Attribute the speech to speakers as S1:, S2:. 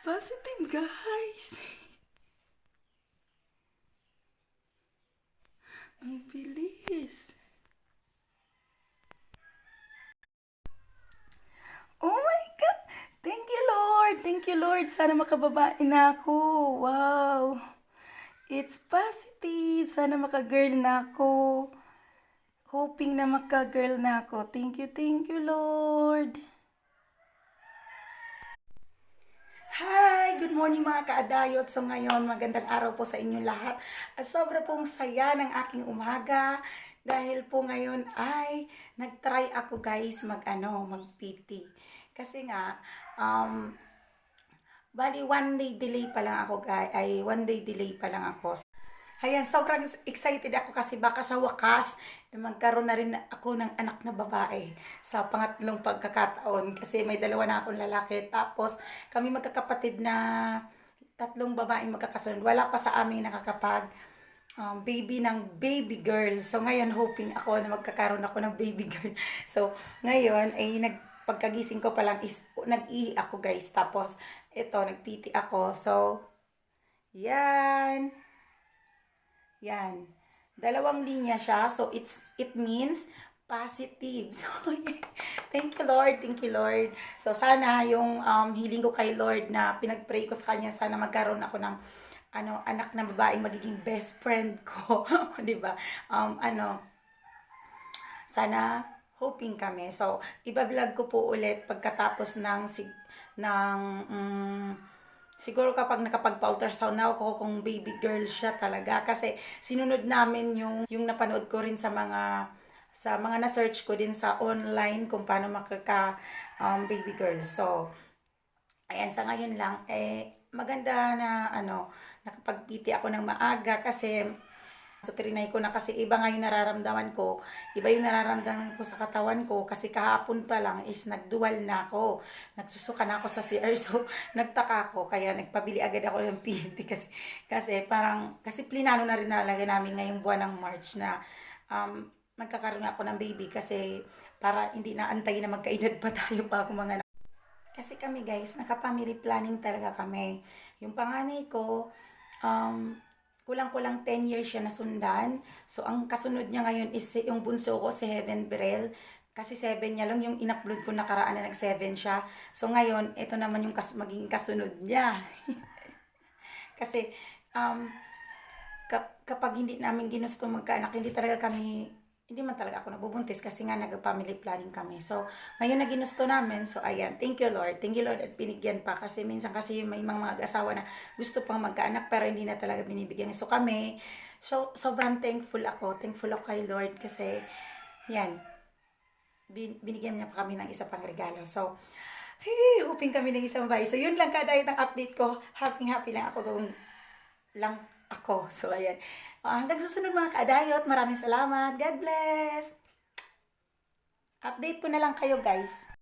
S1: positive, guys. Ang bilis. Oh my God! Thank you, Lord! Thank you, Lord! Sana makababae na ako. Wow! It's positive! Sana maka-girl na ako. Hoping na maka-girl na ako. Thank you, Lord! Hi! Good morning mga kaadayot. So ngayon, magandang araw po sa inyo lahat. At sobra pong saya ng aking umaga. Dahil po ngayon ay nag-try ako guys mag-PT. Kasi nga, bali one day delay pa lang ako guys. One day delay pa lang ako. Ayan, sobrang excited ako kasi baka sa wakas, magkaroon na rin ako ng anak na babae sa pangatlong pagkakataon. Kasi may dalawa na akong lalaki. Tapos, kami magkakapatid na tatlong babaeng magkakasunod. Wala pa sa amin nakakapag baby ng baby girl. So, ngayon, hoping ako na magkakaroon ako ng baby girl. So, ngayon, ay pagkagising ko pa lang is, nag-ihi ako guys. Tapos, ito, nag-PT ako. So, yan. Yan. Dalawang linya siya. So, it means positive. So, thank you, Lord. Thank you, Lord. So, sana yung hiling ko kay Lord na pinag-pray ko sa Kanya, sana magkaroon ako ng anak na babaeng magiging best friend ko. Diba? Sana hoping kami. So, iba-vlog ko po ulit pagkatapos siguro kapag nakapagpa-ultrasound na ako kung baby girl siya talaga. Kasi sinunod namin yung napanood ko rin sa mga na-search ko din sa online kung paano baby girl. So, ayan, sa ngayon lang, maganda na nakapag-PT ako ng maaga kasi so, trinay ko na kasi iba nga yung nararamdaman ko. Iba yung nararamdaman ko sa katawan ko kasi kahapon pa lang is nagdual na ako. Nagsusuka na ako sa CR. So, nagtaka ako. Kaya nagpabili agad ako ng PT kasi plinano na rin nalaga namin ngayong buwan ng March na magkakaroon ako ng baby kasi para hindi na antayin na magkaedad pa tayo pa ako mga kasi kami guys, naka-family planning talaga kami. Yung panganay ko, kulang-kulang 10 years siya nasundan. So, ang kasunod niya ngayon is yung bunso ko, si Heaven Berel. Kasi 7 niya lang yung in-upload ko nakaraan na nag-7 siya. So, ngayon, ito naman yung magiging kasunod niya. Kasi, kapag hindi namin ginusto magkaanak, hindi man talaga ako nabubuntis kasi nga nag-family planning kami. So, ngayon na ginusto namin. So, ayan. Thank you, Lord. Thank you, Lord. At binigyan pa. Kasi minsan kasi may mga mag-asawa na gusto pang magkaanak pero hindi na talaga binibigyan. So, sobrang thankful ako. Thankful ako kay Lord kasi, yan. Binigyan niya pa kami ng isa pang regalo. So, hey, hoping kami ng isang bahay. So, yun lang kadahit ang update ko. Happy lang ako gawin lang ako. So, ayan. Hanggang susunod mga kaadayot. Maraming salamat. God bless. Update ko na lang kayo guys.